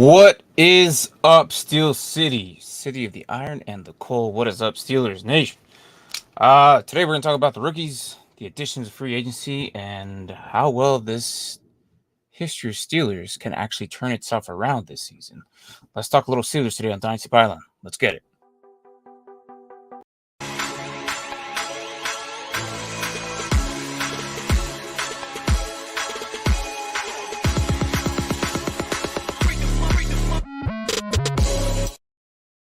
What is up, Steel City? City of the Iron and the Coal. What is up, Steelers Nation? Today we're going to talk about the rookies, the additions of free agency, and how well this history of Steelers can actually turn itself around this season. Let's talk a little Steelers today on Dynasty Pylon. Let's get it.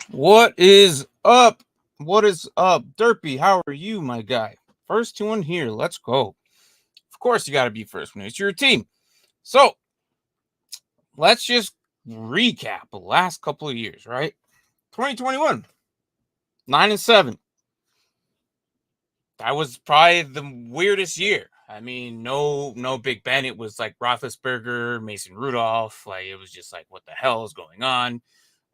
What is up? What is up? Derpy, how are you, my guy? First one here. Let's go. Of course, you got to be first when it's your team. So, let's just recap the last couple of years, right? 2021, 9-7. That was probably the weirdest year. I mean, no Big Ben. It was like Roethlisberger, Mason Rudolph. Like, it was just like, what the hell is going on?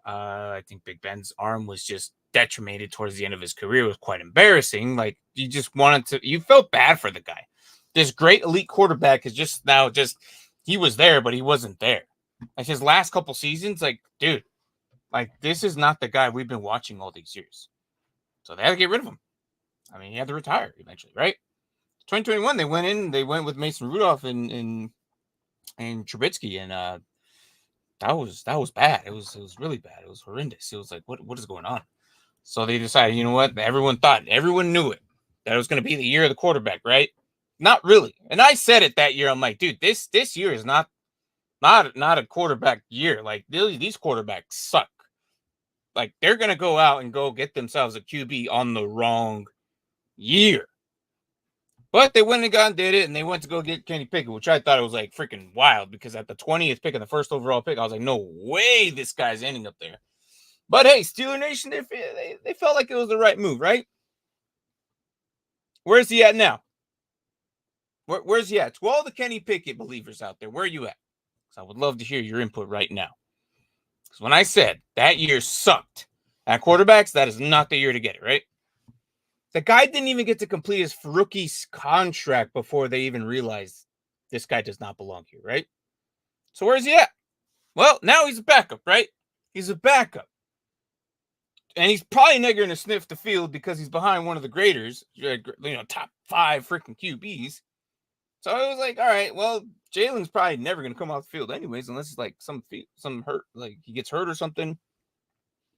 I think Big Ben's arm was just detrimented towards the end of his career. It was quite embarrassing. Like, you just wanted to, you felt bad for the guy. This great elite quarterback is just now he was there, but he wasn't there. Like, his last couple seasons, like, dude, like, this is not the guy we've been watching all these years. So they had to get rid of him. I mean, he had to retire eventually, right? 2021, they went with Mason Rudolph and Trubisky, and that was bad. It was really bad. It was horrendous. It was like, what is going on? So they decided, you know what? Everyone knew it, that it was going to be the year of the quarterback, right? Not really. And I said it that year. I'm like, dude, this year is not a quarterback year. Like, these quarterbacks suck. Like, they're going to go out and go get themselves a QB on the wrong year. But they went and did it, and they went to go get Kenny Pickett, which I thought it was like freaking wild, because at the 20th pick and the first overall pick, I was like, no way this guy's ending up there. But hey, Steeler Nation, they felt like it was the right move, right? Where's he at now? Where's he at? To all the Kenny Pickett believers out there, where are you at? Because I would love to hear your input right now. Because when I said that year sucked at quarterbacks, that is not the year to get it, right? The guy didn't even get to complete his rookie contract before they even realized this guy does not belong here, right? So where's he at? Well, now he's a backup, right? He's a backup. And he's probably never going to sniff the field because he's behind one of the graders, top 5 freaking QBs. So I was like, all right, well, Jalen's probably never going to come off the field anyways, unless it's like some hurt, like he gets hurt or something.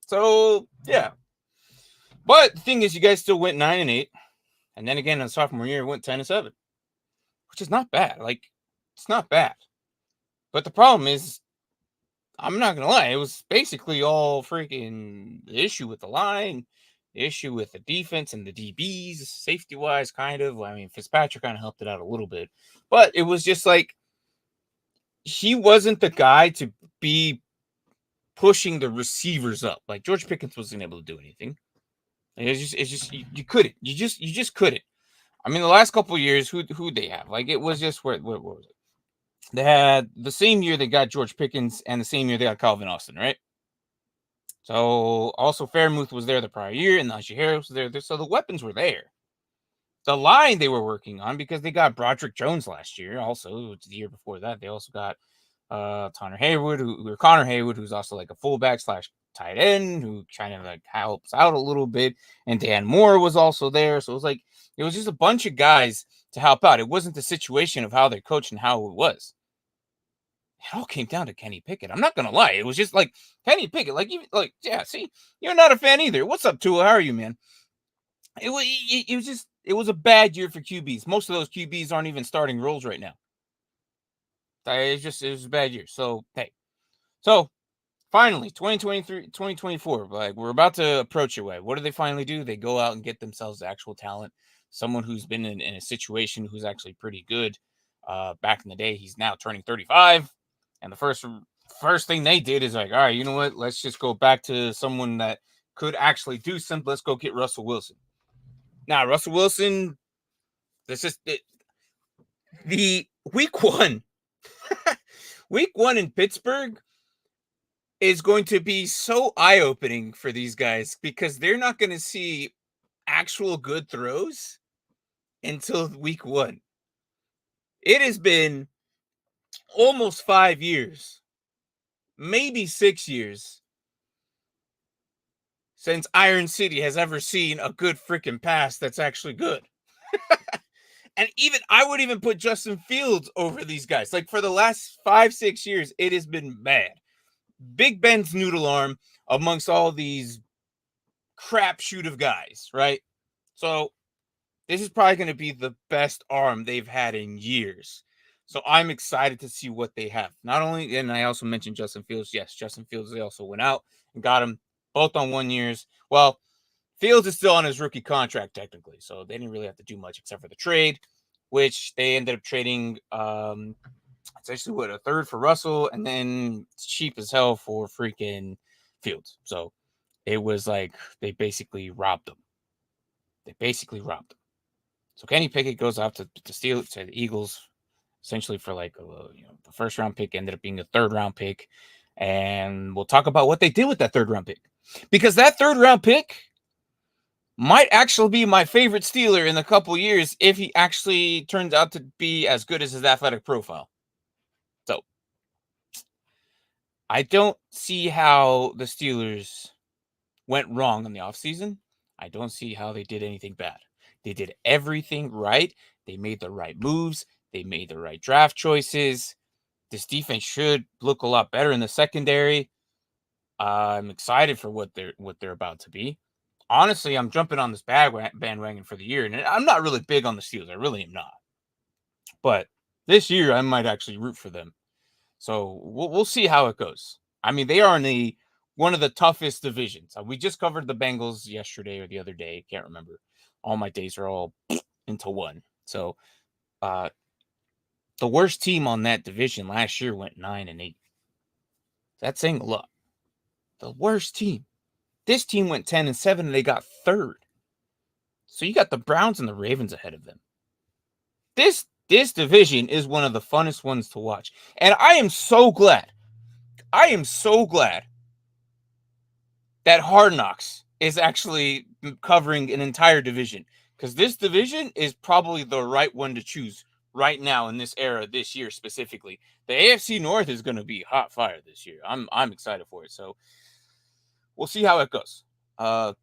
So, yeah. But the thing is, you guys still went 9-8. And then again, in the sophomore year, went 10-7, which is not bad. Like, it's not bad. But the problem is, I'm not going to lie, it was basically all freaking the issue with the line, the issue with the defense and the DBs, safety-wise, kind of. I mean, Fitzpatrick kind of helped it out a little bit. But it was just like, he wasn't the guy to be pushing the receivers up. Like, George Pickens wasn't able to do anything. It's just you couldn't. You just couldn't. I mean, the last couple of years, who they have? Like, it was just where was it? They had the same year they got George Pickens, and the same year they got Calvin Austin, right? So also Fairmouth was there the prior year, and Najee Harris was there. So the weapons were there. The line they were working on, because they got Broderick Jones last year. Also, the year before that, they also got Connor Haywood, who's also like a fullback / tight end, who kind of like helps out a little bit. And Dan Moore was also there. So it was just a bunch of guys to help out. It wasn't the situation of how they coached and how it was. It all came down to Kenny Pickett. I'm not gonna lie. It was just like Kenny Pickett. See, you're not a fan either. What's up, Tua? How are you, man? It was a bad year for QBs. Most of those QBs aren't even starting roles right now. It was a bad year. So, hey. So, finally, 2023, 2024, like, we're about to approach your way. What do they finally do? They go out and get themselves actual talent. Someone who's been in a situation who's actually pretty good. Back in the day, he's now turning 35. And the first thing they did is like, all right, you know what? Let's just go back to someone that could actually do something. Let's go get Russell Wilson. Now, Russell Wilson, this is the week one. Week 1 in Pittsburgh is going to be so eye-opening for these guys, because they're not going to see actual good throws until week 1. It has been almost 5 years maybe 6 years since Iron City has ever seen a good freaking pass that's actually good. And even I would even put Justin Fields over these guys. Like for the last 5-6 years, it has been bad. Big Ben's noodle arm amongst all these crapshoot of guys, right? So this is probably going to be the best arm they've had in years. So I'm excited to see what they have. Not only, and I also mentioned Justin Fields. Yes, Justin Fields, they also went out and got him both on 1 years. Well, Fields is still on his rookie contract technically, so they didn't really have to do much except for the trade, which they ended up trading it's actually what, a third for Russell, and then it's cheap as hell for freaking Fields. So it was like they basically robbed them. So Kenny Pickett goes off to Steelers, to the Eagles, essentially for like the first round pick ended up being a third round pick, and we'll talk about what they did with that third round pick, because that third round pick might actually be my favorite Steeler in a couple years if he actually turns out to be as good as his athletic profile. So I don't see how the Steelers went wrong in the offseason. I don't see how they did anything bad. They did everything right. They made the right moves. They made the right draft choices. This defense should look a lot better in the secondary. I'm excited for what they're about to be. Honestly, I'm jumping on this bandwagon for the year, and I'm not really big on the Steelers. I really am not. But this year, I might actually root for them. So we'll see how it goes. I mean, they are in one of the toughest divisions. We just covered the Bengals yesterday or the other day. Can't remember. All my days are all into one. So the worst team on that division last year went 9-8. That's saying a lot. The worst team. This team went 10-7 and they got third. So you got the Browns and the Ravens ahead of them. This division is one of the funnest ones to watch. And I am so glad that Hard Knocks is actually covering an entire division, because this division is probably the right one to choose right now in this era, this year specifically. The AFC North is going to be hot fire this year. I'm excited for it. So we'll see how it goes. But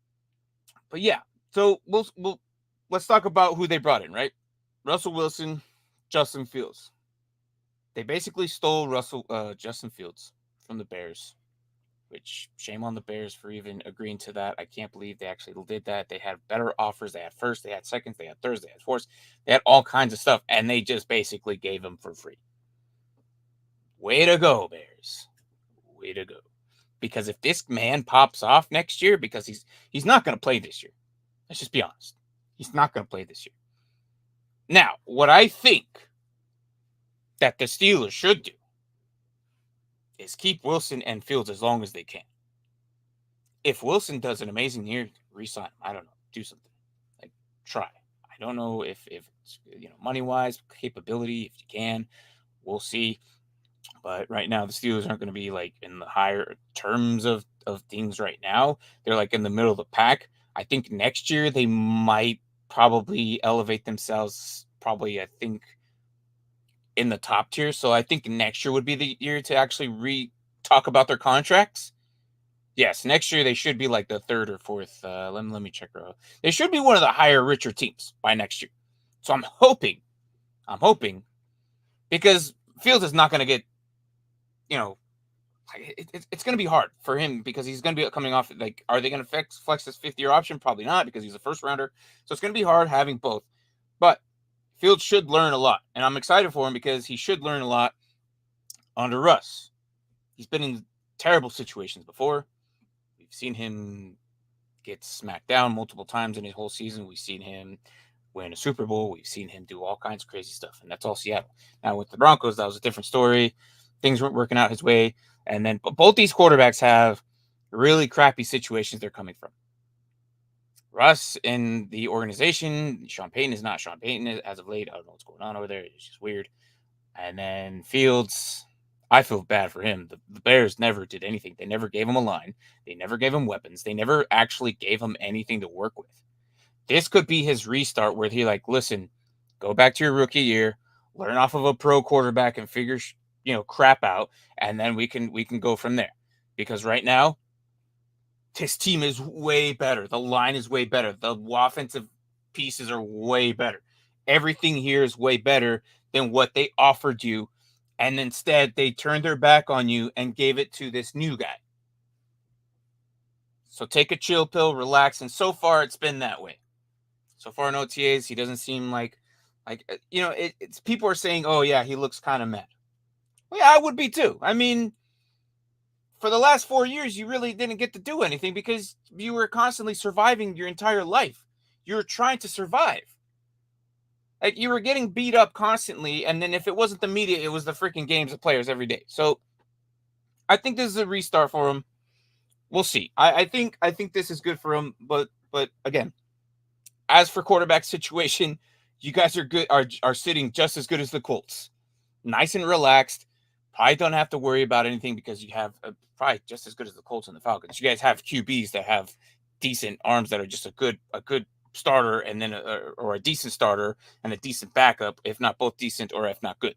yeah, so let's talk about who they brought in, right? Russell Wilson, Justin Fields. They basically stole Justin Fields from the Bears, which shame on the Bears for even agreeing to that. I can't believe they actually did that. They had better offers. They had first, they had seconds, they had thirds, they had fourths. They had all kinds of stuff, and they just basically gave them for free. Way to go, Bears. Way to go. Because if this man pops off next year, because he's not going to play this year. Let's just be honest. He's not going to play this year. Now, what I think that the Steelers should do is keep Wilson and Fields as long as they can. If Wilson does an amazing year, re-sign him. I don't know. Do something. Like, try. I don't know if it's, money-wise, capability, if you can. We'll see. But right now, the Steelers aren't going to be, like, in the higher terms of things right now. They're, like, in the middle of the pack. I think next year they might probably elevate themselves, I think, in the top tier. So I think next year would be the year to actually talk about their contracts. Yes, next year they should be like the third or fourth. Let me check. They should be one of the higher, richer teams by next year. So I'm hoping, because Fields is not going to get, it's going to be hard for him, because he's going to be coming off, like, are they going to flex his fifth-year option? Probably not, because he's a first-rounder. So it's going to be hard having both. But Fields should learn a lot, and I'm excited for him because he should learn a lot under Russ. He's been in terrible situations before. We've seen him get smacked down multiple times in his whole season. We've seen him win a Super Bowl. We've seen him do all kinds of crazy stuff, and that's all Seattle. Now, with the Broncos, that was a different story. Things weren't working out his way, and then both these quarterbacks have really crappy situations they're coming from. Russ in the organization, Sean Payton is not Sean Payton as of late. I don't know what's going on over there. It's just weird. And then Fields, I feel bad for him. The Bears never did anything. They never gave him a line. They never gave him weapons. They never actually gave him anything to work with. This could be his restart where he, like, listen, go back to your rookie year, learn off of a pro quarterback, and figure crap out, and then we can go from there. Because right now, his team is way better. The line is way better. The offensive pieces are way better. Everything here is way better than what they offered you. And instead, they turned their back on you and gave it to this new guy. So take a chill pill, relax. And so far, it's been that way. So far in OTAs, he doesn't seem like it's people are saying, oh, yeah, he looks kind of mad. Well, yeah, I would be too. I mean, for the last 4 years, you really didn't get to do anything because you were constantly surviving your entire life. You were trying to survive. Like, you were getting beat up constantly, and then if it wasn't the media, it was the freaking games of players every day. So I think this is a restart for him. We'll see. I think this is good for him, but again, as for quarterback situation, you guys are good are sitting just as good as the Colts. Nice and relaxed. Probably don't have to worry about anything because you have probably just as good as the Colts and the Falcons. You guys have QBs that have decent arms that are just a good starter, and then or a decent starter and a decent backup, if not both decent or if not good.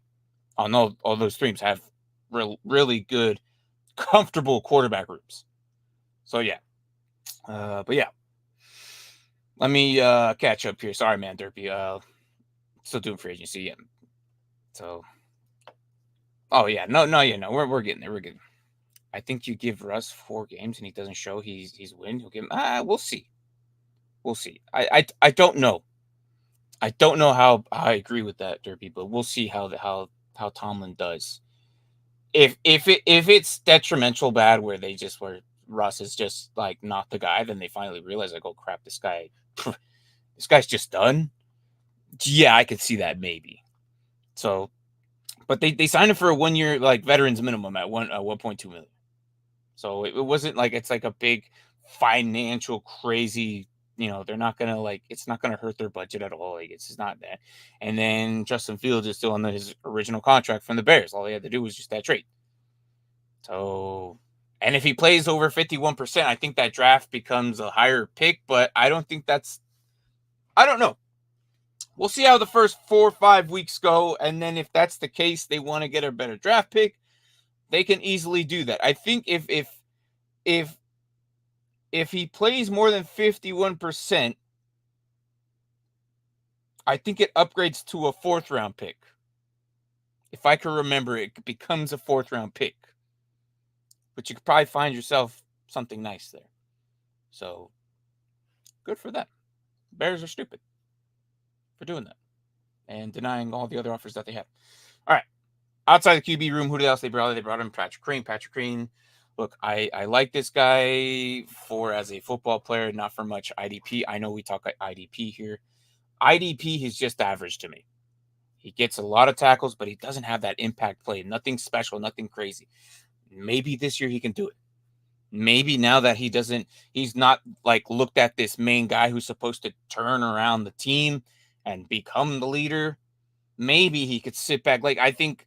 All those teams have really good, comfortable quarterback rooms. So yeah, but yeah, let me catch up here. Sorry, man, Derpy. Still doing free agency, yeah. So, oh yeah, no, we're getting there. We're getting. I think you give Russ 4 games and he doesn't show he's win. He'll give him. We'll see. We'll see. I don't know. I don't know how I agree with that, Derpy, but we'll see how Tomlin does. If it's detrimental bad where Russ is just like not the guy, then they finally realize like, oh crap, this guy's just done. Yeah, I could see that maybe. So, but they signed him for a 1 year like veterans minimum at 1.2 million. So it wasn't like it's like a big financial crazy. They're not gonna it's not gonna hurt their budget at all. Like, it's just not that. And then Justin Fields is still on his original contract from the Bears. All he had to do was just that trade. So, and if he plays over 51%, I think that draft becomes a higher pick. But I don't think I don't know. We'll see how the first 4 or 5 weeks go, and then if that's the case, they want to get a better draft pick, they can easily do that. I think if he plays more than 51%, I think it upgrades to a 4th round pick. If I can remember, it becomes a 4th round pick. But you could probably find yourself something nice there. So, good for them. Bears are stupid for doing that and denying all the other offers that they have. All right. Outside the QB room, who else they brought? They brought in Patrick Crane. Patrick Crane, look, I like this guy as a football player, not for much IDP. I know we talk IDP here. IDP, he's just average to me. He gets a lot of tackles, but he doesn't have that impact play. Nothing special, nothing crazy. Maybe this year he can do it. Maybe now that he's not like looked at this main guy who's supposed to turn around the team and become the leader. Maybe he could sit back. Like, I think,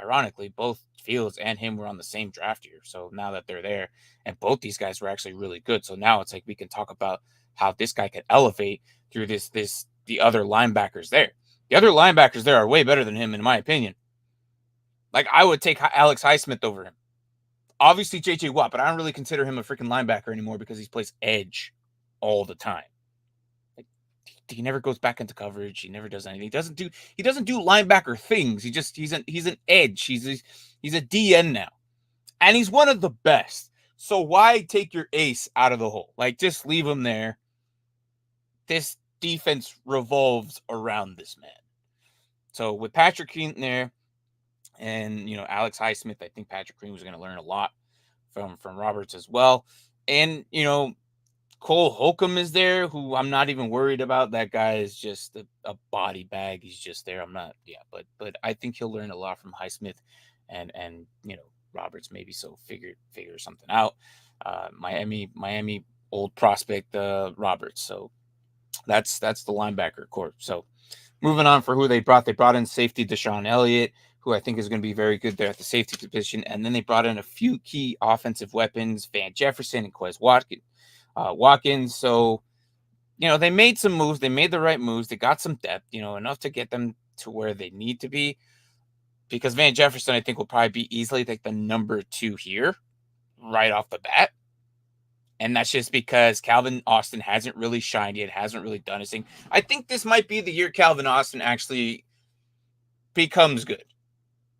ironically, both Fields and him were on the same draft year. So now that they're there, and both these guys were actually really good. So now it's like we can talk about how this guy could elevate through the other linebackers there. The other linebackers there are way better than him, in my opinion. Like, I would take Alex Highsmith over him. Obviously, J.J. Watt, but I don't really consider him a freaking linebacker anymore because he plays edge all the time. Like, he never goes back into coverage. He never does anything. He doesn't do linebacker things. He's an edge. He's a DN now, and he's one of the best. So why take your ace out of the hole? Like, just leave him there. This defense revolves around this man. So with Patrick Crane there, and Alex Highsmith, I think Patrick Crane was going to learn a lot from Roberts as well. And Cole Holcomb is there, who I'm not even worried about. That guy is just a body bag. He's just there. I'm not, but I think he'll learn a lot from Highsmith and Roberts maybe. So figure something out. Miami old prospect Roberts. So that's the linebacker core. So moving on for who they brought in safety Deshaun Elliott, who I think is going to be very good there at the safety position. And then they brought in a few key offensive weapons, Van Jefferson and Quez Watkins. So, they made some moves. They made the right moves. They got some depth, enough to get them to where they need to be. because Van Jefferson, I think, will probably be easily like the number 2 here right off the bat. And that's just because Calvin Austin hasn't really shined yet, hasn't really done his thing. I think this might be the year Calvin Austin actually becomes good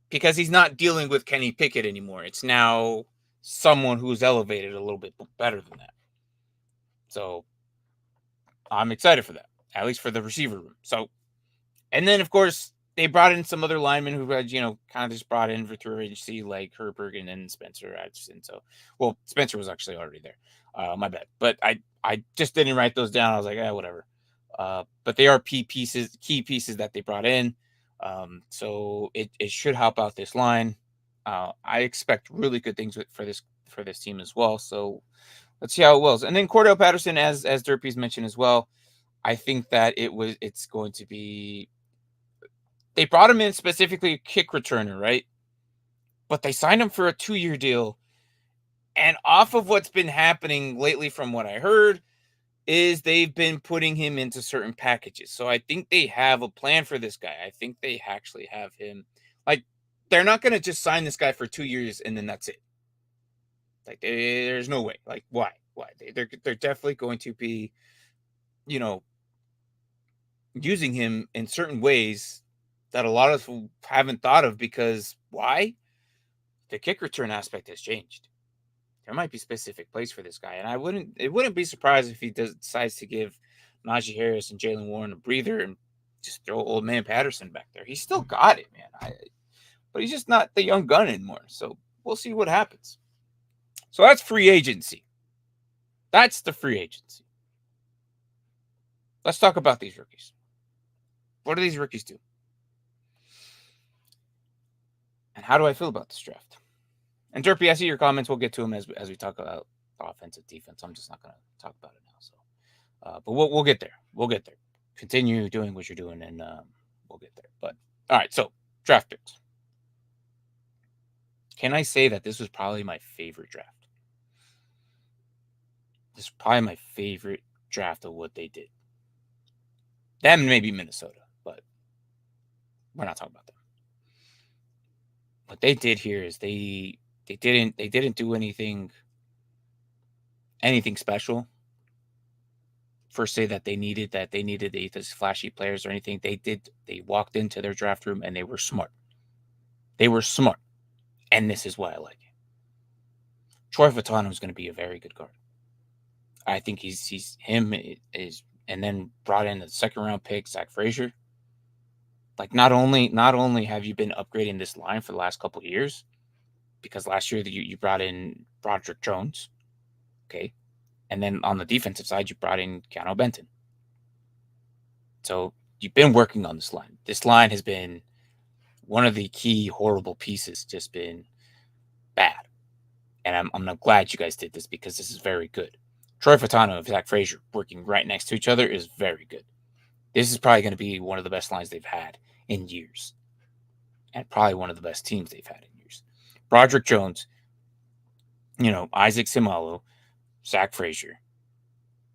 because he's not dealing with Kenny Pickett anymore. It's now someone who's elevated a little bit better than that. So I'm excited for that, at least for the receiver room. So, and then of course they brought in some other linemen who had, kind of just brought in for through agency like Herberg and then Spencer Atchison. So, well, Spencer was actually already there. My bad. But I just didn't write those down. I was like, whatever. But they are key pieces that they brought in. So it should help out this line. I expect really good things for this team as well. So let's see how it wills. And then Cordell Patterson, as Derpy's mentioned as well, I think that it's going to be. They brought him in specifically a kick returner, right? But they signed him for a 2-year deal. And off of what's been happening lately, from what I heard, is they've been putting him into certain packages. So I think they have a plan for this guy. I think they actually have him. Like, they're not going to just sign this guy for 2 years and then that's it. Like, there's no way. Like, why? They're definitely going to be, using him in certain ways that a lot of us haven't thought of, because why? The kick return aspect has changed. There might be specific plays for this guy, and it wouldn't be surprised if he decides to give Najee Harris and Jalen Warren a breather and just throw old man Patterson back there. He's still got it, man. But he's just not the young gun anymore. So we'll see what happens. So that's free agency. That's the free agency. Let's talk about these rookies. What do these rookies do? And how do I feel about this draft? And Derpy, I see your comments. We'll get to them as we talk about offensive, defense. I'm just not going to talk about it now. So, but we'll get there. We'll get there. Continue doing what you're doing, and we'll get there. But all right, so draft picks. Can I say that this was probably my favorite draft? This is probably my favorite draft of what they did. Them maybe Minnesota, but we're not talking about them. What they did here is they didn't do anything special. First, say that they needed these flashy players or anything. They walked into their draft room and they were smart. They were smart, and this is why I like it. Troy Fautanu is going to be a very good guard. I think he's and then brought in the second round pick Zach Frazier. Like, not only have you been upgrading this line for the last couple of years, because last year you brought in Broderick Jones, okay, and then on the defensive side you brought in Keanu Benton. So you've been working on this line. This line has been one of the key horrible pieces, just been bad. And I'm glad you guys did this, because this is very good. Troy Fautanu and Zach Frazier working right next to each other is very good. This is probably going to be one of the best lines they've had in years, and probably one of the best teams they've had in years. Broderick Jones, Isaac Seumalo, Zach Frazier,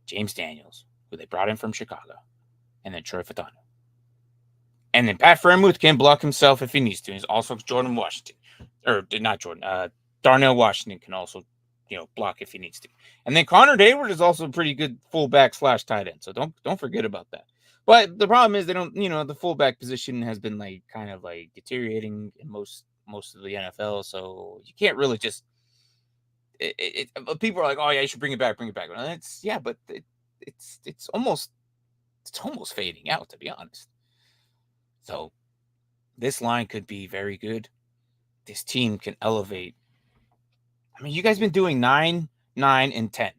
James Daniels, who they brought in from Chicago, and then Troy Fautanu. And then Pat Freiermuth can block himself if he needs to. He's also Jordan Washington. Or not Jordan. Darnell Washington can also, block if he needs to. And then Connor Hayward is also a pretty good fullback / tight end. So don't forget about that. But the problem is they don't, the fullback position has been kind of deteriorating in most of the NFL. So you can't really just people are like, oh yeah, you should bring it back. And but it's almost fading out, to be honest. So this line could be very good. This team can elevate. I mean, you guys been doing 9, 9, and 10.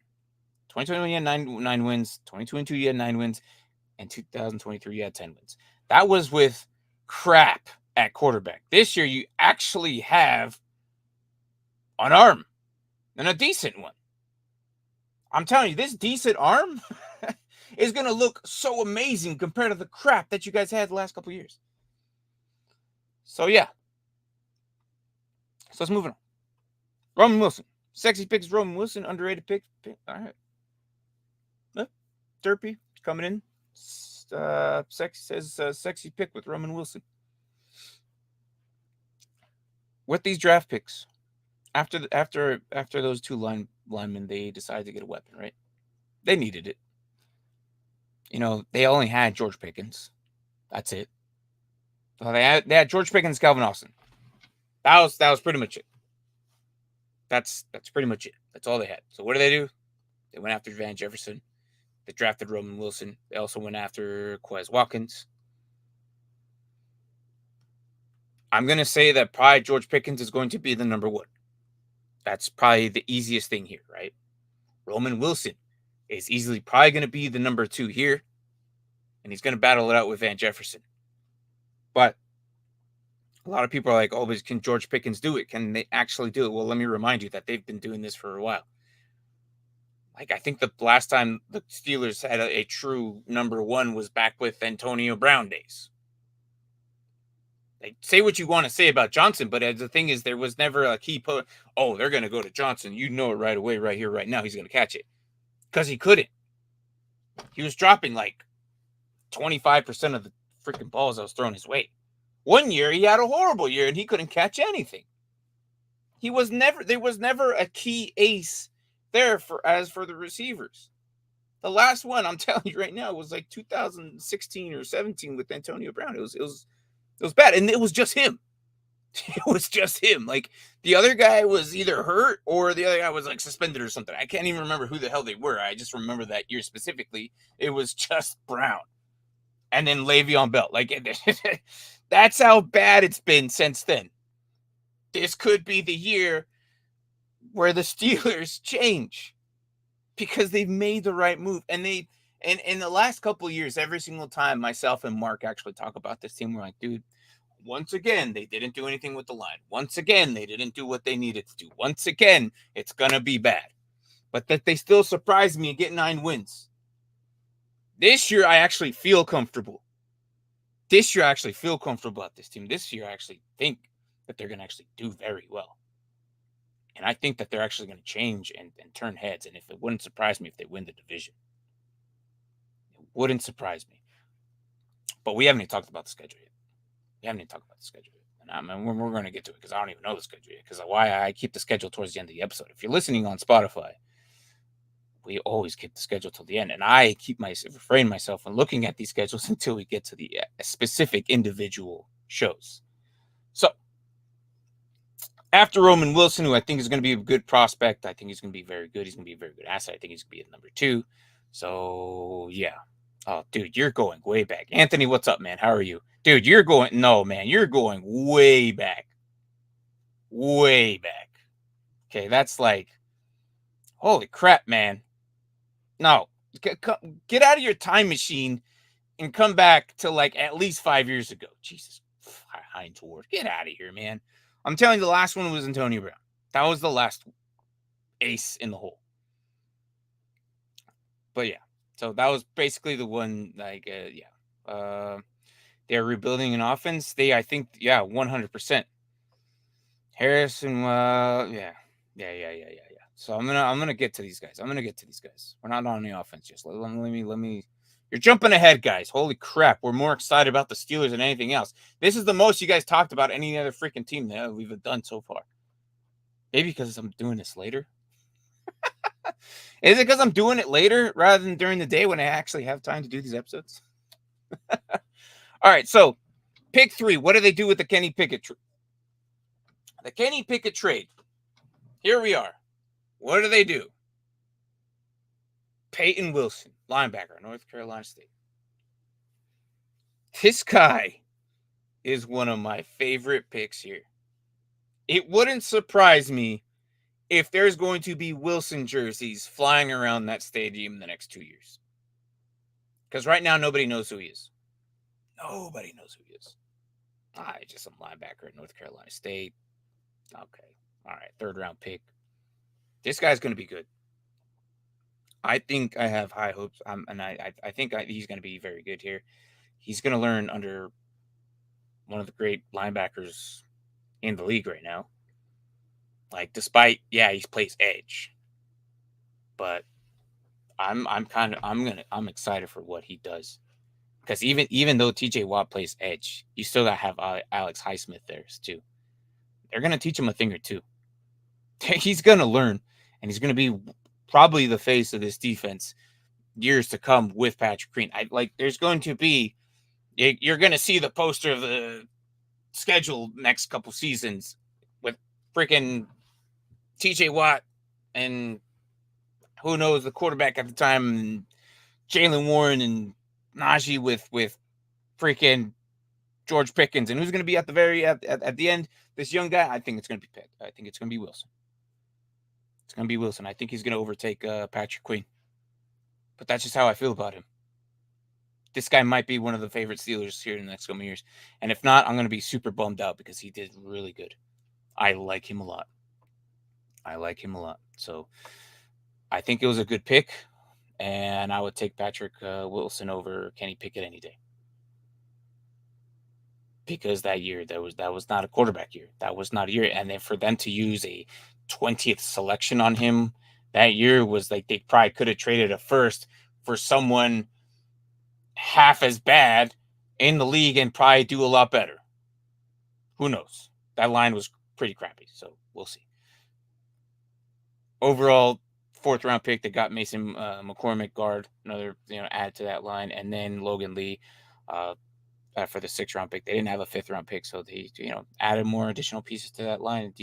2021 you had 9 wins. 2022 you had 9 wins. And 2023 you had 10 wins. That was with crap at quarterback. This year you actually have an arm, and a decent one. I'm telling you, this decent arm is going to look so amazing compared to the crap that you guys had the last couple of years. So, yeah. So, let's move on. Roman Wilson. Sexy pick is Roman Wilson. Underrated pick. All right. Derpy coming in. Sexy pick with Roman Wilson. with these draft picks, after those two linemen, they decided to get a weapon, right? They needed it. They only had George Pickens. That's it. Well, they had George Pickens, Calvin Austin. That was pretty much it. That's pretty much it. That's all they had. So what do? They went after Van Jefferson. They drafted Roman Wilson. They also went after Quez Watkins. I'm going to say that probably George Pickens is going to be the number one. That's probably the easiest thing here, right? Roman Wilson is easily probably going to be the number two here. And he's going to battle it out with Van Jefferson. But a lot of people are like, oh, but can George Pickens do it? Can they actually do it? Well, let me remind you that they've been doing this for a while. Like, I think the last time the Steelers had a true number one was back with Antonio Brown days. Like, say what you want to say about Johnson, but the thing is, there was never a key oh, they're going to go to Johnson. You know it right away, right here, right now. He's going to catch it. Because he couldn't. He was dropping like 25% of the freaking balls that was thrown his way. One year, he had a horrible year, and he couldn't catch anything. There was never a key ace there for the receivers. The last one, I'm telling you right now, was like 2016 or 17 with Antonio Brown. It was bad, and it was just him. It was just him. Like, the other guy was either hurt or the other guy was like suspended or something. I can't even remember who the hell they were. I just remember that year specifically. It was just Brown, and then Le'Veon Bell. Like, that's how bad it's been since then. This could be the year where the Steelers change because they've made the right move. And in the last couple of years, every single time myself and Mark actually talk about this team, we're like, dude, once again, they didn't do anything with the line. Once again, they didn't do what they needed to do. Once again, it's going to be bad. But that they still surprised me and get 9 wins. This year, I actually feel comfortable. This year, I actually feel comfortable about this team. This year, I actually think that they're going to actually do very well. And I think that they're actually going to change and turn heads. And if it wouldn't surprise me if they win the division. It wouldn't surprise me. But we haven't even talked about the schedule yet. And we're going to get to it because I don't even know the schedule yet. Because why I keep the schedule towards the end of the episode. If you're listening on Spotify, we always keep the schedule till the end. And I refrain myself from looking at these schedules until we get to the specific individual shows. So, after Roman Wilson, who I think is going to be a good prospect, I think he's going to be very good. He's going to be a very good asset. I think he's going to be at number 2. So, yeah. Oh, dude, you're going way back. Anthony, what's up, man? How are you? Dude, you're going way back. Way back. Okay, that's like, holy crap, man. No, get out of your time machine and come back to like at least 5 years ago. Jesus, Heinz Ward, get out of here, man. I'm telling you, the last one was Antonio Brown. That was the last ace in the hole. But yeah, so that was basically the one. Like, they're rebuilding an offense. I think, 100%. Harrison, yeah. So I'm gonna get to these guys. We're not on the offense just. Let me. You're jumping ahead, guys. Holy crap. We're more excited about the Steelers than anything else. This is the most you guys talked about any other freaking team that we've done so far. Maybe because I'm doing this later. Is it because I'm doing it later rather than during the day when I actually have time to do these episodes? All right, so pick 3. What do they do with the Kenny Pickett trade? The Kenny Pickett trade. Here we are. What do they do? Peyton Wilson, linebacker, North Carolina State. This guy is one of my favorite picks here. It wouldn't surprise me if there's going to be Wilson jerseys flying around that stadium in the next 2 years. Because right now, nobody knows who he is. Nobody knows who he is. Just some linebacker at North Carolina State. Okay. All right. 3rd round pick. This guy's going to be good. I think I have high hopes. And I think he's going to be very good here. He's going to learn under one of the great linebackers in the league right now. Like, despite, he plays edge. But I'm excited for what he does. Because even though TJ Watt plays edge, you still got to have Alex Highsmith there too. they're going to teach him a thing or two. He's going to learn, and he's going to be probably the face of this defense years to come with Patrick Queen. There's going to be, you're going to see the poster of the schedule next couple seasons with freaking TJ Watt and who knows the quarterback at the time, and Jalen Warren and Najee with freaking George Pickens, and who's going to be at the end? This young guy. I think it's going to be Pitt. I think it's going to be Wilson. It's going to be Wilson. I think he's going to overtake Patrick Queen. But that's just how I feel about him. This guy might be one of the favorite Steelers here in the next couple of years. And if not, I'm going to be super bummed out because he did really good. I like him a lot. So I think it was a good pick. And I would take Patrick Wilson over Kenny Pickett any day. Because that year, that was not a quarterback year. That was not a year. And then for them to use a 20th selection on him that year was like they probably could have traded a first for someone half as bad in the league and probably do a lot better. Who knows? That line was pretty crappy, so we'll see. Overall, 4th round pick, they got Mason McCormick, guard, another add to that line, and then Logan Lee for the 6th round pick. They didn't have a 5th round pick, so they added more additional pieces to that line,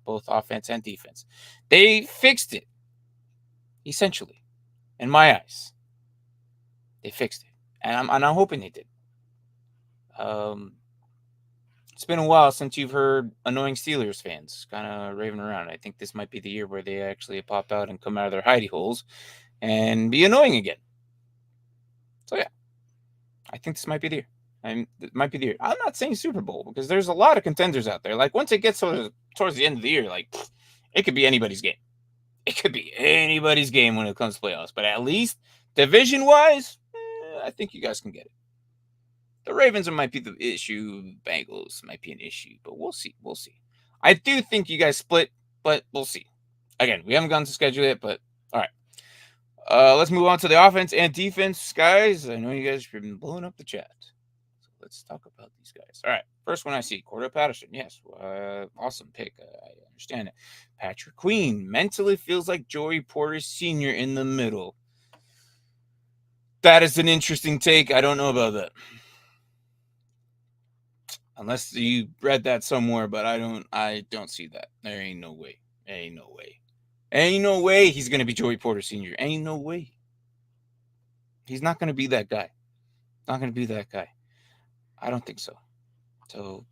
both offense and defense. They fixed it, essentially, in my eyes. They fixed it, and I'm hoping they did. It's been a while since you've heard annoying Steelers fans kind of raving around. I think this might be the year where they actually pop out and come out of their hidey holes and be annoying again. So yeah, I think this might be the year. It might be the year. I'm not saying Super Bowl because there's a lot of contenders out there. Like once it gets towards the end of the year, like it could be anybody's game. It could be anybody's game when it comes to playoffs. But at least division-wise, I think you guys can get it. The Ravens might be the issue. Bengals might be an issue, but we'll see. We'll see. I do think you guys split, but we'll see. Again, we haven't gotten to schedule it, but all right. Let's move on to the offense and defense, guys. I know you guys have been blowing up the chat. So let's talk about these guys. All right. First one I see, Cordell Patterson. Yes. Awesome pick. I understand it. Patrick Queen mentally feels like Joey Porter Sr. in the middle. That is an interesting take. I don't know about that. Unless you read that somewhere, but I don't see that. There ain't no way. Ain't no way he's going to be Joey Porter Sr. Ain't no way. He's not going to be that guy. Not going to be that guy. I don't think so. So,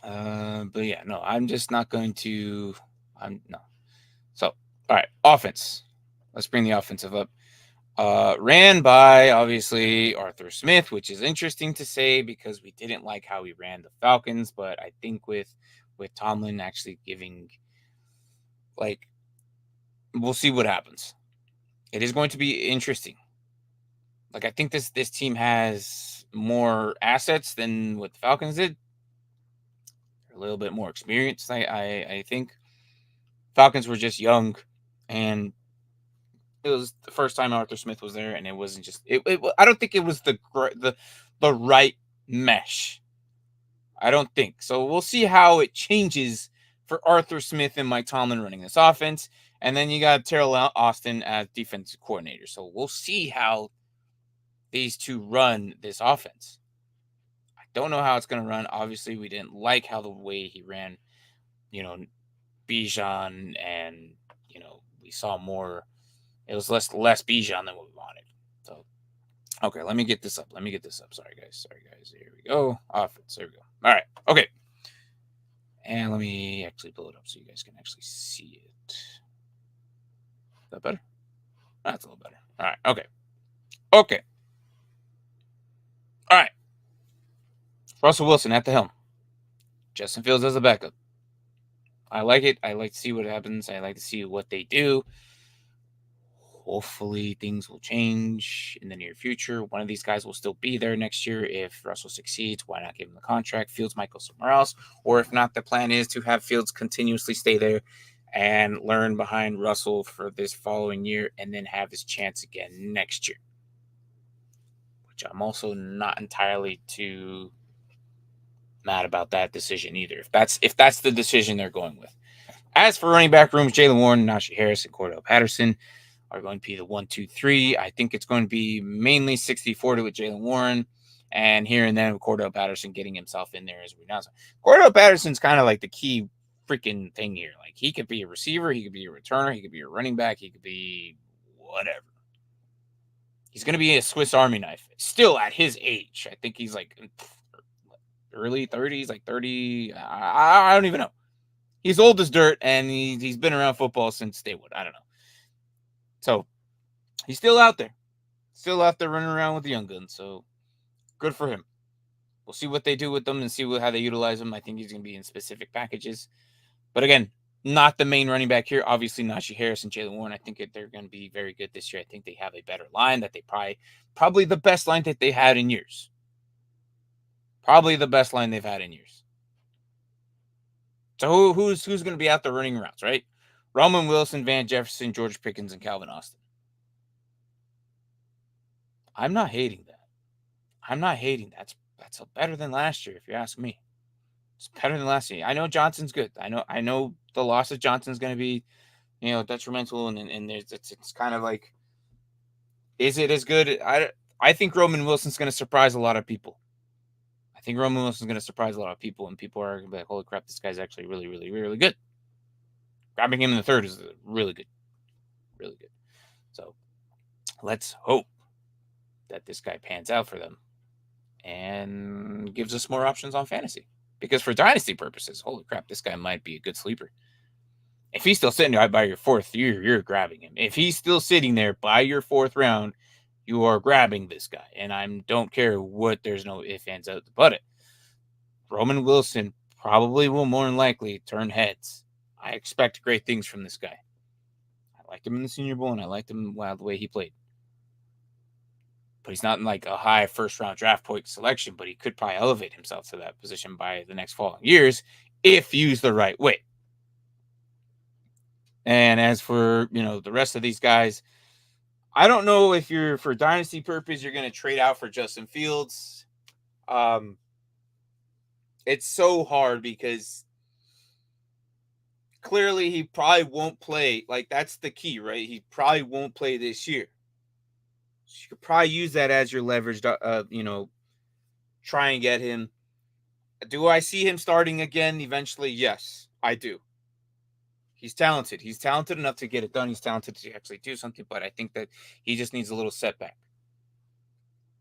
but yeah, no, I'm just not going to. No. So, all right, offense. Let's bring the offensive up. Ran by, obviously, Arthur Smith, which is interesting to say because we didn't like how he ran the Falcons. But I think with Tomlin actually giving, we'll see what happens. It is going to be interesting. I think this team has more assets than what the Falcons did. They're a little bit more experienced, I think. Falcons were just young, and it was the first time Arthur Smith was there, and it wasn't just I don't think it was the right mesh. I don't think so. We'll see how it changes for Arthur Smith and Mike Tomlin running this offense, and then you got Terrell Austin as defensive coordinator. So we'll see how these two run this offense. I don't know how it's going to run. Obviously, we didn't like how the way he ran, Bijan, and we saw more. It was less Bijan than what we wanted. So, okay, let me get this up. Sorry, guys. Here we go. Offense. There we go. All right. Okay. And let me actually pull it up so you guys can actually see it. Is that better? That's a little better. All right. Okay. All right. Russell Wilson at the helm. Justin Fields as a backup. I like it. I like to see what happens. I like to see what they do. Hopefully things will change in the near future. One of these guys will still be there next year. If Russell succeeds, why not give him the contract? Fields might go somewhere else. Or if not, the plan is to have Fields continuously stay there and learn behind Russell for this following year and then have his chance again next year. Which I'm also not entirely too mad about that decision either. If that's the decision they're going with. As for running back rooms, Jaylen Warren, Najee Harris, and Cordell Patterson are going to be the 1, 2, 3. I think it's going to be mainly 60-40 with Jaylen Warren, and here and then with Cordell Patterson getting himself in there as we know. Cordell Patterson's kind of like the key freaking thing here. Like, he could be a receiver, he could be a returner, he could be a running back, he could be whatever. He's going to be a Swiss Army knife still at his age. I think he's like early 30s, like 30. I don't even know. He's old as dirt, and he's been around football since day one. I don't know. So he's still out there running around with the young guns. So good for him. We'll see what they do with them and see how they utilize them. I think he's going to be in specific packages. But again, not the main running back here. Obviously, Najee Harris and Jaylen Warren, I think they're going to be very good this year. I think they have a better line that they probably the best line that they had in years. Probably the best line they've had in years. So who's going to be out there running routes, right? Roman Wilson, Van Jefferson, George Pickens, and Calvin Austin. I'm not hating that. That's better than last year, if you ask me. It's better than last year. I know Johnson's good. I know the loss of Johnson's going to be, detrimental, and it's kind of like, is it as good? I think Roman Wilson's going to surprise a lot of people. And people are going to be like, holy crap, this guy's actually really, really, really good. Grabbing him in the third is really good. Really good. So let's hope that this guy pans out for them and gives us more options on fantasy. Because for dynasty purposes, holy crap, this guy might be a good sleeper. If he's still sitting there by your fourth, you're grabbing him. If he's still sitting there by your fourth round, you are grabbing this guy. And I don't care what, there's no ifs, ands, outs, but it. Roman Wilson probably will more than likely turn heads. I expect great things from this guy. I liked him in the Senior Bowl, and I liked him the way he played. But he's not in like a high first-round draft point selection, but he could probably elevate himself to that position by the next following years if used the right way. And as for, the rest of these guys, I don't know if you're, for dynasty purpose, you're going to trade out for Justin Fields. It's so hard because clearly he probably won't play. Like, that's the key, right? He probably won't play this year. So you could probably use that as your leverage, try and get him. Do I see him starting again eventually? Yes, I do. He's talented. He's talented enough to get it done. He's talented to actually do something, but I think that he just needs a little setback.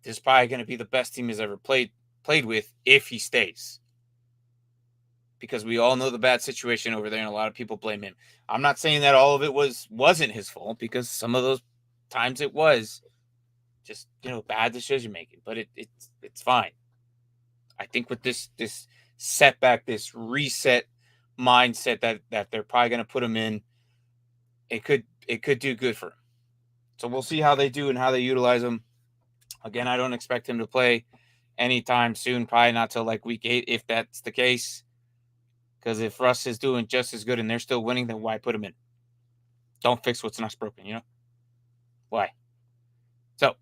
This is probably going to be the best team he's ever played with if he stays. Because we all know the bad situation over there, and a lot of people blame him. I'm not saying that all of it wasn't his fault, because some of those times it was just, bad decision making, but it's fine. I think with this setback, this reset mindset that they're probably going to put him in, it could do good for him. So we'll see how they do and how they utilize him. Again, I don't expect him to play anytime soon, probably not till like week 8, if that's the case. Because if Russ is doing just as good and they're still winning, then why put him in? Don't fix what's not broken, Why? So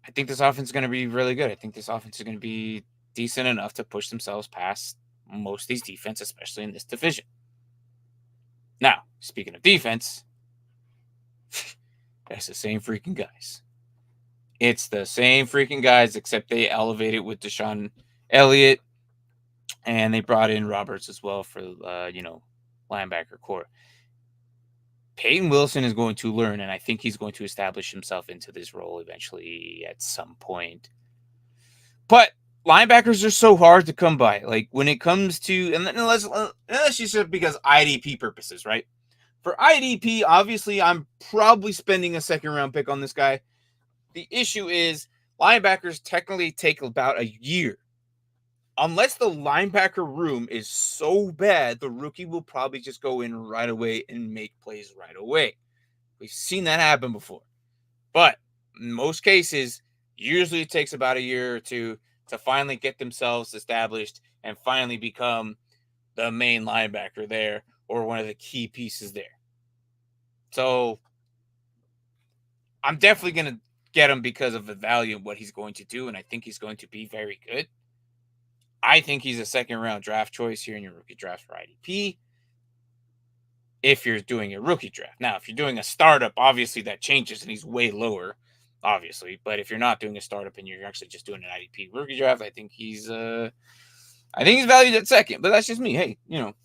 I think this offense is going to be really good. I think this offense is going to be decent enough to push themselves past most of these defense, especially in this division. Now, speaking of defense, that's the same freaking guys. It's the same freaking guys, except they elevated with Deshaun Elliott, and they brought in Roberts as well for, linebacker core. Peyton Wilson is going to learn, and I think he's going to establish himself into this role eventually at some point. But linebackers are so hard to come by. Like, when it comes to, and unless you said because IDP purposes, right? For IDP, obviously, I'm probably spending a second-round pick on this guy. The issue is linebackers technically take about a year. Unless the linebacker room is so bad, the rookie will probably just go in right away and make plays right away. We've seen that happen before. But in most cases, usually it takes about a year or two to finally get themselves established and finally become the main linebacker there or one of the key pieces there. So I'm definitely going to get him because of the value of what he's going to do, and I think he's going to be very good. I think he's a second-round draft choice here in your rookie draft for IDP. If you're doing a rookie draft. Now, if you're doing a startup, obviously that changes and he's way lower, obviously. But if you're not doing a startup and you're actually just doing an IDP rookie draft, I think he's valued at second. But that's just me. Hey,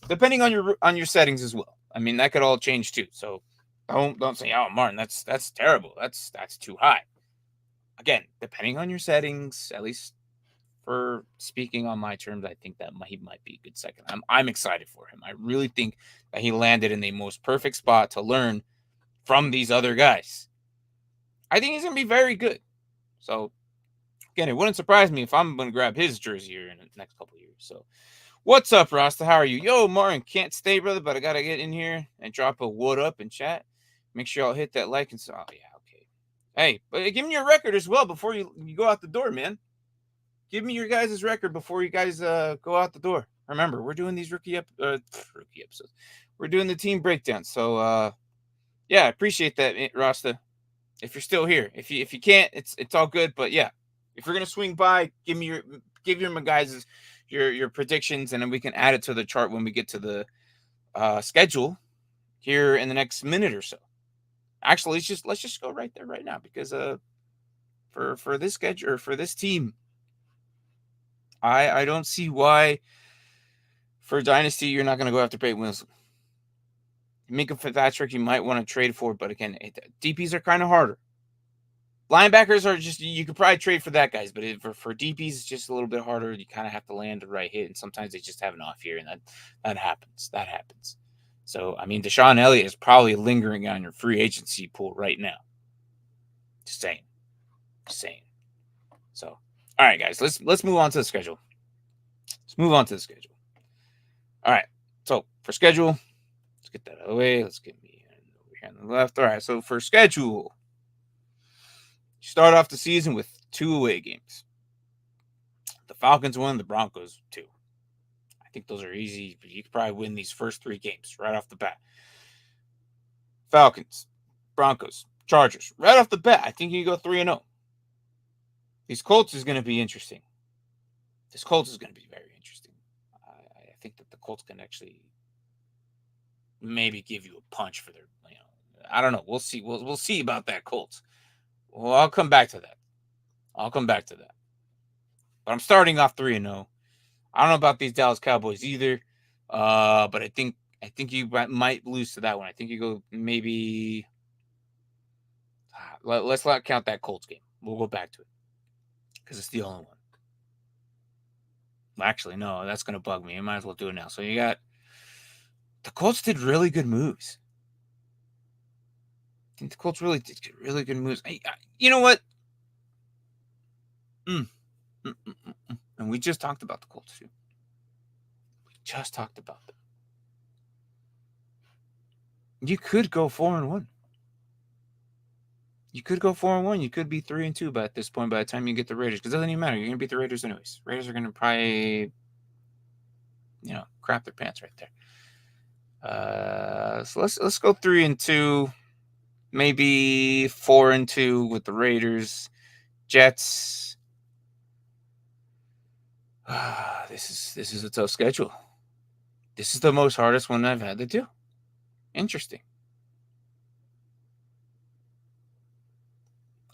depending on your settings as well. I mean, that could all change too. So don't say, oh, Martin, that's terrible. That's too high. Again, depending on your settings, at least for speaking on my terms, I think that he might be a good second. I'm excited for him. I really think that he landed in the most perfect spot to learn from these other guys. I think he's going to be very good. So, again, it wouldn't surprise me if I'm going to grab his jersey here in the next couple of years. So, what's up, Rasta? How are you? Yo, Martin, can't stay, brother, but I got to get in here and drop a what up in chat. Make sure y'all hit that like and so. Oh, yeah, okay. Hey, but give me your record as well before you go out the door, man. Give me your guys' record before you guys go out the door. Remember, we're doing these rookie episodes. We're doing the team breakdown. So, yeah, I appreciate that, Rasta. If you're still here, if you can't, it's all good. But yeah, if you're gonna swing by, give your guys your predictions, and then we can add it to the chart when we get to the schedule here in the next minute or so. Actually, let's just go right there right now because for this schedule or for this team. I don't see why for Dynasty you're not going to go after Peyton Wilson. Minka Fitzpatrick you might want to trade for, but again, DPs are kind of harder. Linebackers are just, you could probably trade for that guys, but for DPs it's just a little bit harder. You kind of have to land the right hit, and sometimes they just have an off year, and that happens. That happens. So, I mean, Deshaun Elliott is probably lingering on your free agency pool right now. Just saying. So, all right, guys, let's move on to the schedule. All right. So for schedule, let's get that out of the way. Let's get me over here on the left. All right. So for schedule, start off the season with 2 away games. The Falcons won, the Broncos 2. I think those are easy, but you could probably win these first 3 games right off the bat. Falcons, Broncos, Chargers, right off the bat. I think you go 3-0. These Colts is going to be interesting. This Colts is going to be very interesting. I think that the Colts can actually maybe give you a punch for their, I don't know. We'll see. We'll see about that Colts. Well, I'll come back to that. But I'm starting off 3-0. I don't know about these Dallas Cowboys either. But I think you might lose to that one. I think you go maybe. Let's not count that Colts game. We'll go back to it because it's the only one. Actually, no, that's going to bug me. I might as well do it now. So you got the Colts did really good moves. I think the Colts really did really good moves. You know what? And we just talked about the Colts too. We just talked about them. You could go 4-1. You could go 4-1. You could be 3-2 by at this point by the time you get the Raiders. Because it doesn't even matter. You're going to beat the Raiders anyways. Raiders are going to probably, crap their pants right there. So let's go 3-2. Maybe 4-2 with the Raiders. Jets. This is a tough schedule. This is the most hardest one I've had to do. Interesting.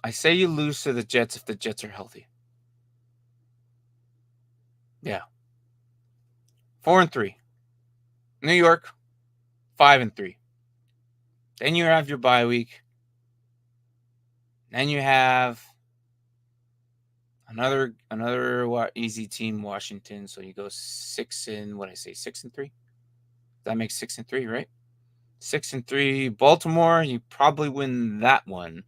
I say you lose to the Jets if the Jets are healthy. Yeah. 4-3. New York, 5-3. Then you have your bye week. Then you have another easy team, Washington. So you go 6-3. That makes 6-3, right? 6-3. Baltimore, you probably win that one,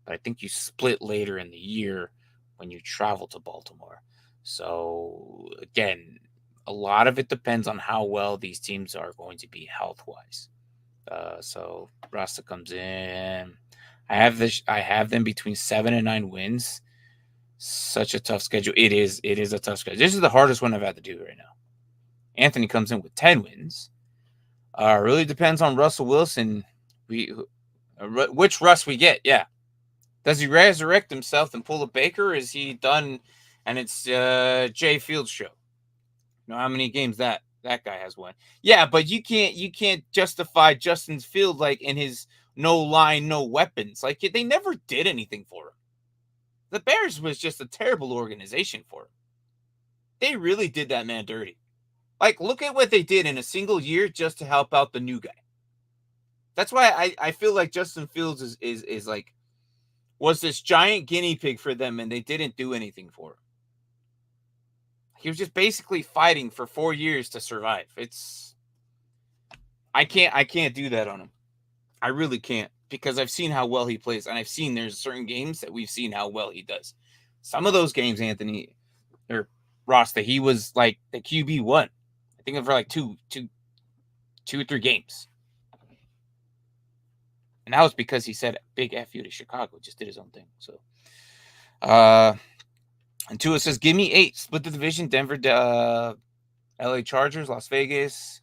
but I think you split later in the year when you travel to Baltimore. So again, a lot of it depends on how well these teams are going to be health-wise. So Rasta comes in. I have them between 7 and 9 wins. Such a tough schedule. It is a tough schedule. This is the hardest one I've had to do right now. Anthony comes in with 10 wins. Really depends on Russell Wilson. Which Russ we get? Yeah. Does he resurrect himself and pull a Baker? Or is he done and it's Jay Fields' show? You know how many games that guy has won. Yeah, but you can't justify Justin Fields like in his no line, no weapons. Like they never did anything for him. The Bears was just a terrible organization for him. They really did that man dirty. Like, look at what they did in a single year just to help out the new guy. That's why I feel like Justin Fields is like was this giant guinea pig for them, and they didn't do anything for him. He was just basically fighting for 4 years to survive. I can't do that on him. I really can't, because I've seen how well he plays, and I've seen there's certain games that we've seen how well he does. Some of those games, Anthony or Ross, that he was like the QB1. I think for like two or three games. And that was because he said big F you to Chicago, just did his own thing. So and Tua says, give me 8. Split the division, Denver, LA Chargers, Las Vegas.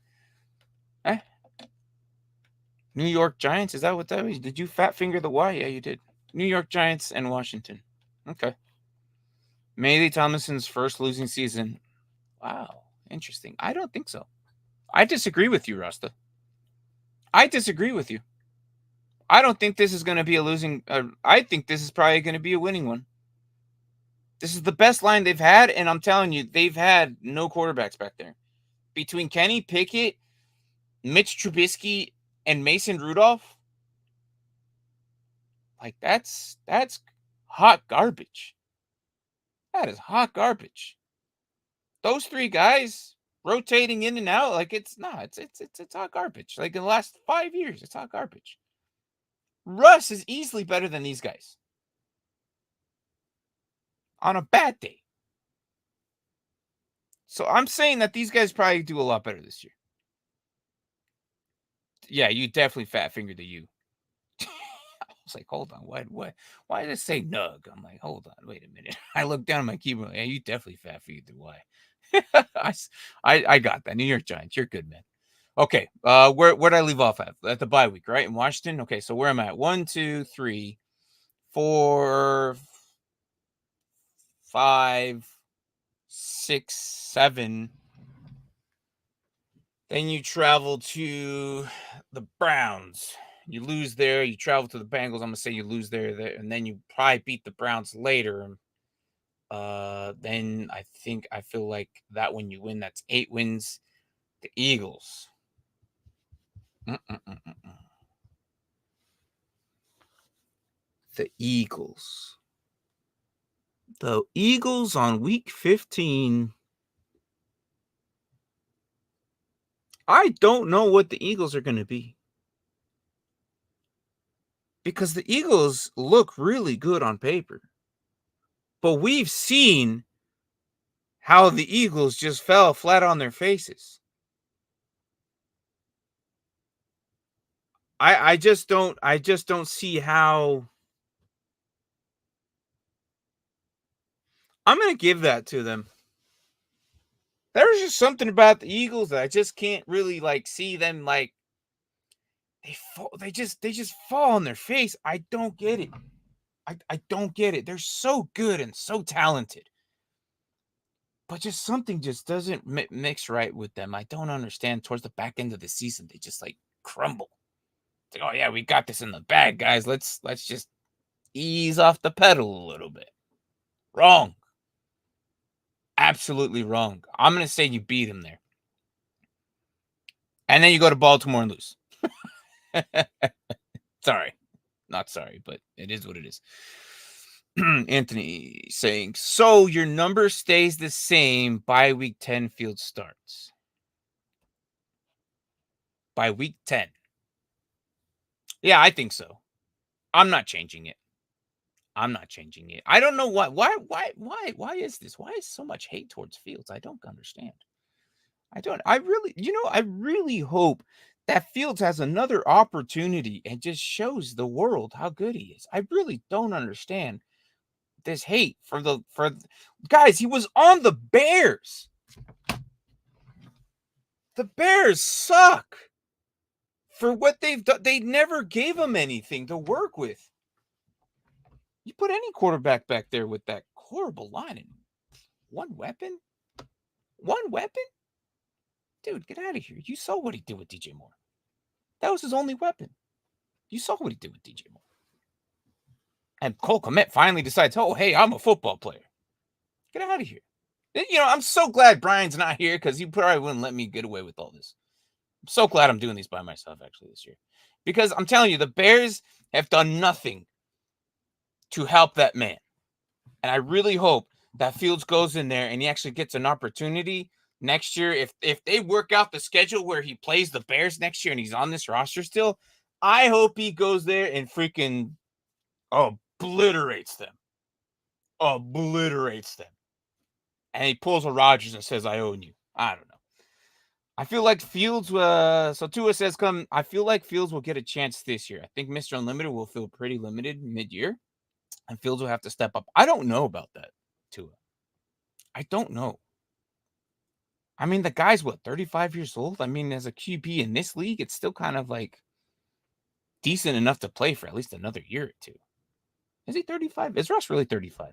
New York Giants, is that what that was? Did you fat finger the Y? Yeah, you did. New York Giants and Washington. Okay. Maybe Thomason's first losing season. Wow, interesting. I don't think so. I disagree with you, Rasta. I disagree with you. I don't think this is going to be a losing. I think this is probably going to be a winning one. This is the best line they've had, and I'm telling you, they've had no quarterbacks back there. Between Kenny Pickett, Mitch Trubisky, and Mason Rudolph, like that's hot garbage. That is hot garbage. Those 3 guys rotating in and out, like it's hot garbage. Like in the last 5 years, it's hot garbage. Russ is easily better than these guys on a bad day. So I'm saying that these guys probably do a lot better this year. Yeah, you definitely fat fingered the U. I was like, hold on, why did it say nug? I'm like, hold on, wait a minute. I looked down at my keyboard. Yeah, you definitely fat fingered the Y. I got that. New York Giants, you're good, man. Okay, where'd I leave off at the bye week, right? In Washington. Okay, so where am I at? 1, 2, 3, 4, 5, 6, 7. Then you travel to the Browns. You lose there. You travel to the Bengals. I'm gonna say you lose there, and then you probably beat the Browns later. Then I feel like that when you win, that's 8 wins. The Eagles. The Eagles. The Eagles on week 15. I don't know what the Eagles are going to be. Because the Eagles look really good on paper. But we've seen how the Eagles just fell flat on their faces. I just don't see how. I'm going to give that to them. There's just something about the Eagles that I just can't really like see them like they just fall on their face. I don't get it. I don't get it. They're so good and so talented. But just something just doesn't mix right with them. I don't understand. Towards the back end of the season, they just like crumble. It's like, oh yeah, we got this in the bag, guys. Let's just ease off the pedal a little bit. Wrong. Absolutely wrong. I'm going to say you beat him there. And then you go to Baltimore and lose. Sorry. Not sorry, but it is what it is. Anthony saying, so your number stays the same by week 10 field starts. By week 10. Yeah, I think so. I'm not changing it. I don't know why is this? Why is so much hate towards Fields? I don't understand. I really hope that Fields has another opportunity and just shows the world how good he is. I really don't understand this hate for guys. He was on the Bears. The Bears suck for what they've done. They never gave him anything to work with. You put any quarterback back there with that horrible line and one weapon. One weapon? Dude, get out of here. You saw what he did with DJ Moore. That was his only weapon. You saw what he did with DJ Moore. And Cole Kmet finally decides, oh, hey, I'm a football player. Get out of here. You know, I'm so glad Brian's not here because he probably wouldn't let me get away with all this. I'm so glad I'm doing these by myself, actually, this year. Because I'm telling you, the Bears have done nothing to help that man. And I really hope that Fields goes in there and he actually gets an opportunity next year. If they work out the schedule where he plays the Bears next year and he's on this roster still, I hope he goes there and freaking obliterates them. Obliterates them. And he pulls a Rodgers and says, I own you. I don't know. I feel like Fields, so Tua says, I feel like Fields will get a chance this year. I think Mr. Unlimited will feel pretty limited mid-year. And Fields will have to step up. I don't know about that, Tua. I don't know. I mean, the guy's, 35 years old? I mean, as a QB in this league, it's still kind of like decent enough to play for at least another year or two. Is he 35? Is Russ really 35?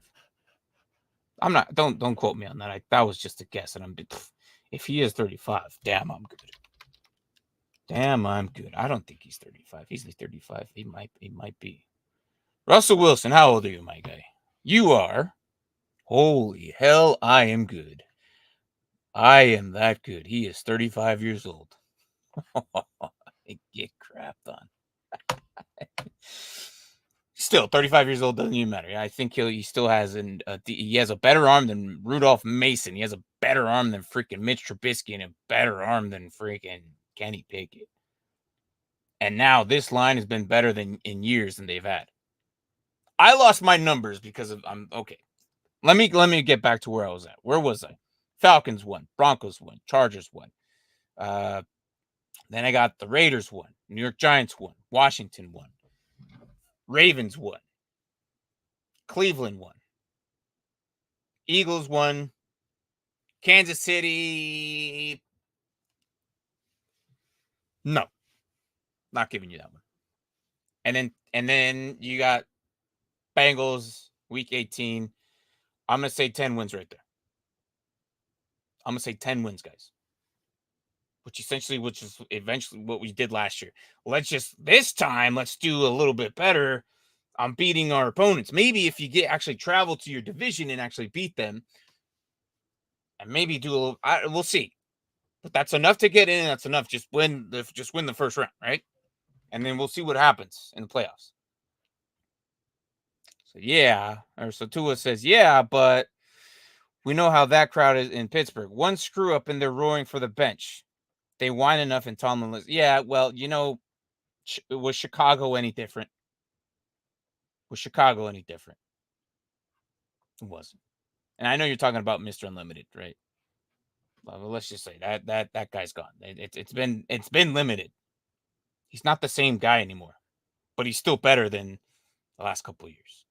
I'm not, don't quote me on that. That was just a guess. And if he is 35, damn, I'm good. Damn, I'm good. I don't think he's 35. He's 35. He might be. Russell Wilson, how old are you, my guy? You are. Holy hell, I am good. I am that good. He is 35 years old. Get crapped on. Still, 35 years old doesn't even matter. I think he still has he has a better arm than Rudolph Mason. He has a better arm than freaking Mitch Trubisky and a better arm than freaking Kenny Pickett. And now this line has been better than in years than they've had. I lost my numbers because I'm okay. Let me get back to where I was at. Where was I? Falcons won, Broncos won, Chargers won. Then I got the Raiders won, New York Giants won, Washington won, Ravens won, Cleveland won, Eagles won, Kansas City. No, not giving you that one. And then you got Bengals week 18. I'm gonna say 10 wins right there. I'm gonna say 10 wins, guys. Which is eventually what we did last year. This time, let's do a little bit better on beating our opponents. Maybe if you actually travel to your division and actually beat them, and maybe do a little, we'll see. But that's enough to get in. That's enough. Just win the first round, right? And then we'll see what happens in the playoffs. So yeah, so Tua says, yeah, but we know how that crowd is in Pittsburgh. One screw up and they're roaring for the bench. They whine enough and Tomlin, yeah, well, was Chicago any different? Was Chicago any different? It wasn't. And I know you're talking about Mr. Unlimited, right? Well, let's just say that guy's gone. It's been limited. He's not the same guy anymore, but he's still better than the last couple of years.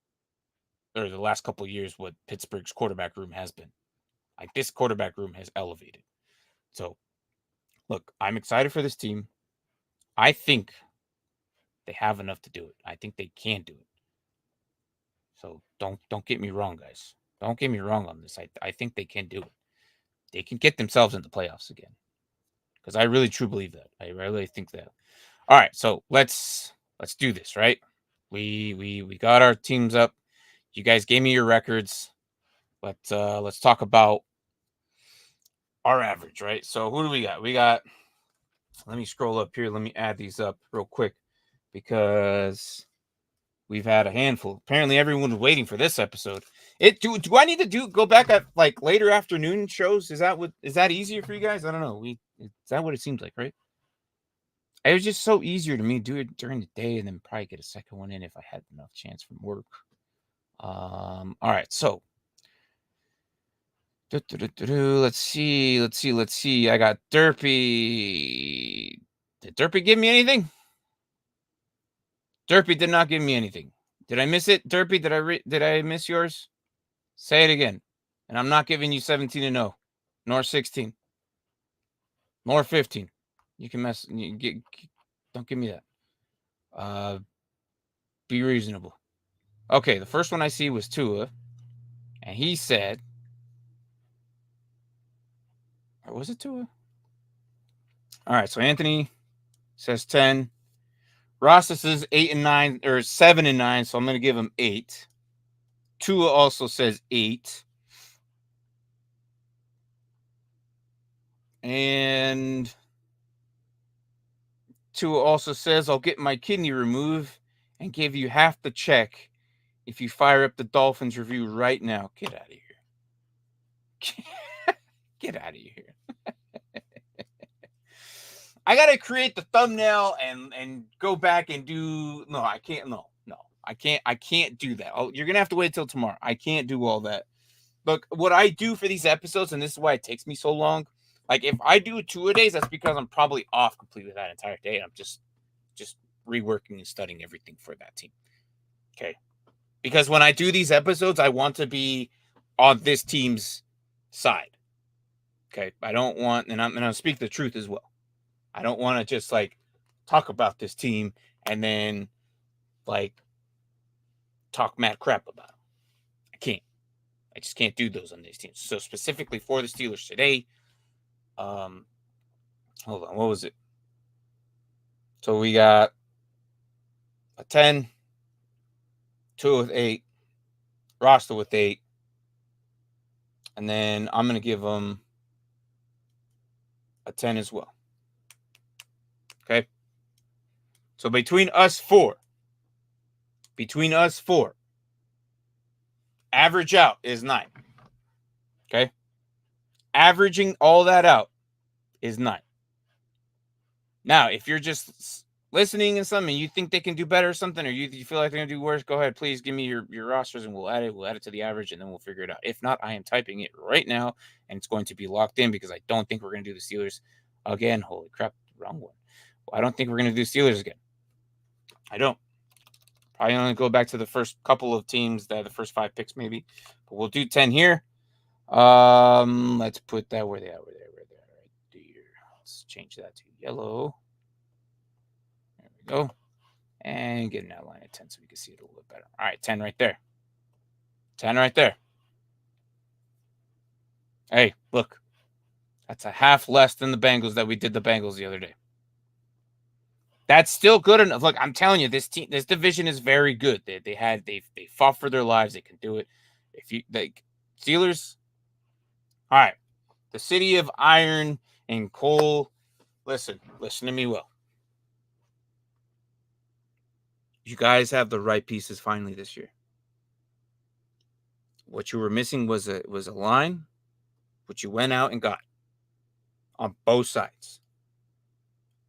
Or the last couple of years, what Pittsburgh's quarterback room has been. Like, this quarterback room has elevated. So, look, I'm excited for this team. I think they have enough to do it. I think they can do it. So don't get me wrong, guys. Don't get me wrong on this. I think they can do it. They can get themselves in the playoffs again. Because I really truly believe that. I really think that. All right, so let's do this, right? We got our teams up. You guys gave me your records. Let's talk about our average, right? So who do we got? We got, let me scroll up here. Let me add these up real quick because we've had a handful. Apparently everyone's waiting for this episode. Do I need to go back at like later afternoon shows? Is that easier for you guys? I don't know. Is that what it seems like, right? It was just so easier to me to do it during the day and then probably get a second one in if I had enough chance from work. All right, so let's see. I got Derpy. Did Derpy give me anything? Derpy did not give me anything. Did I miss it, Derpy? Did I miss yours? Say it again. And I'm not giving you 17-0, nor 16, nor 15. You can don't give me that. Be reasonable. Okay, the first one I see was Tua, and he said Or was it Tua? All right, so Anthony says 10. Rasta says 8 and 9 or 7 and 9, so I'm going to give him 8. Tua also says 8. And Tua also says, I'll get my kidney removed and give you half the check if you fire up the Dolphins review right now. Get out of here. Get out of here. I got to create the thumbnail and go back and do. No, I can't. No. I can't do that. You're going to have to wait till tomorrow. I can't do all that. Look, what I do for these episodes, and this is why it takes me so long. Like, if I do 2 a days, that's because I'm probably off completely that entire day. I'm just reworking and studying everything for that team. Okay. Because when I do these episodes, I want to be on this team's side. Okay. I don't want, and I'm going to speak the truth as well. I don't want to just like talk about this team and then like talk mad crap about them. I can't. I just can't do those on these teams. So specifically for the Steelers today, hold on, what was it? So we got a 10, Tua with 8, Rasta with 8, and then I'm going to give them a 10 as well. Okay? So between us four, average out is 9. Okay? Averaging all that out is 9. Now, if you're just listening and something, you think they can do better or something, or you feel like they're going to do worse, go ahead. Please give me your rosters and we'll add it. We'll add it to the average and then we'll figure it out. If not, I am typing it right now and it's going to be locked in because I don't think we're going to do the Steelers again. Holy crap, wrong one. I don't think we're going to do Steelers again. I don't. Probably only go back to the first couple of teams, the first 5 picks maybe. But we'll do 10 here. Let's put that where they are. Right there. Let's change that to yellow. There we go. And get an outline at 10 so we can see it a little bit better. All right, 10 right there. 10 right there. Hey, look. That's a half less than the Bengals that we did the Bengals the other day. That's still good enough. Look, I'm telling you, this division is very good. They fought for their lives. They can do it. If you Steelers, all right. The city of iron and coal. Listen to me well. You guys have the right pieces finally this year. What you were missing was a line, which you went out and got on both sides.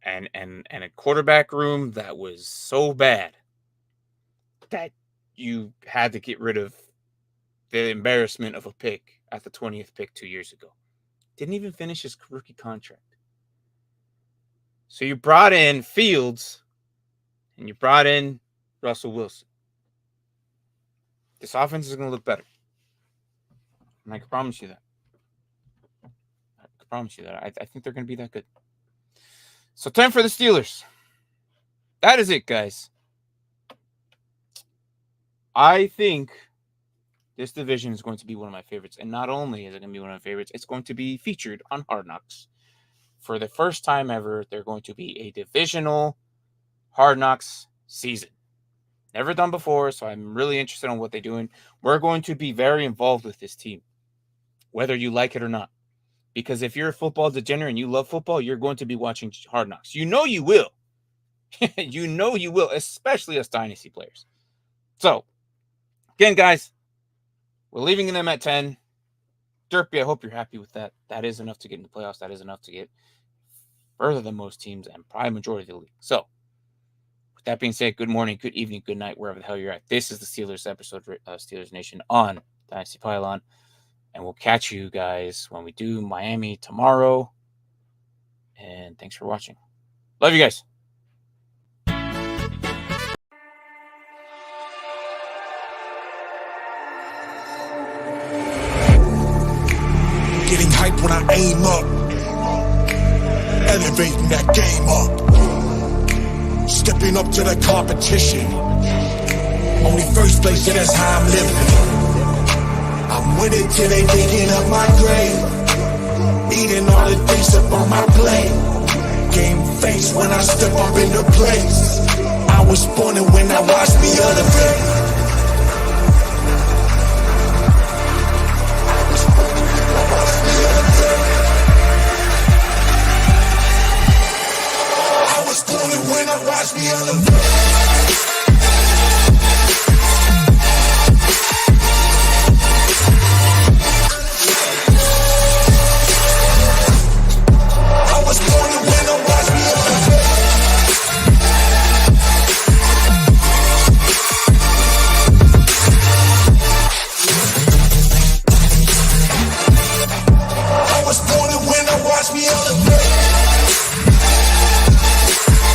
And a quarterback room that was so bad that you had to get rid of the embarrassment of a pick at the 20th pick 2 years ago. Didn't even finish his rookie contract. So you brought in Fields and you brought in Russell Wilson. This offense is going to look better. And I can promise you that. I think they're going to be that good. So 10 for the Steelers. That is it, guys. I think this division is going to be one of my favorites. And not only is it going to be one of my favorites, it's going to be featured on Hard Knocks. For the first time ever, they're going to be a divisional Hard Knocks season. Never done before, so I'm really interested in what they're doing. We're going to be very involved with this team, whether you like it or not. Because if you're a football degenerate and you love football, you're going to be watching Hard Knocks. You know you will. You know you will, especially us Dynasty players. So, again, guys, we're leaving them at 10. Derpy, I hope you're happy with that. That is enough to get in the playoffs. That is enough to get further than most teams and probably majority of the league. So, with that being said, good morning, good evening, good night, wherever the hell you're at. This is the Steelers episode of Steelers Nation on Dynasty Pylon. And we'll catch you guys when we do Miami tomorrow. And thanks for watching. Love you guys. Getting hype when I aim up. Elevating that game up. Stepping up to the competition. Only first place, and that's how I'm living. I'm with it till they digging up my grave. eating all the things up on my plate. Game face when I step up in the place. I was born and when I watched me elevate.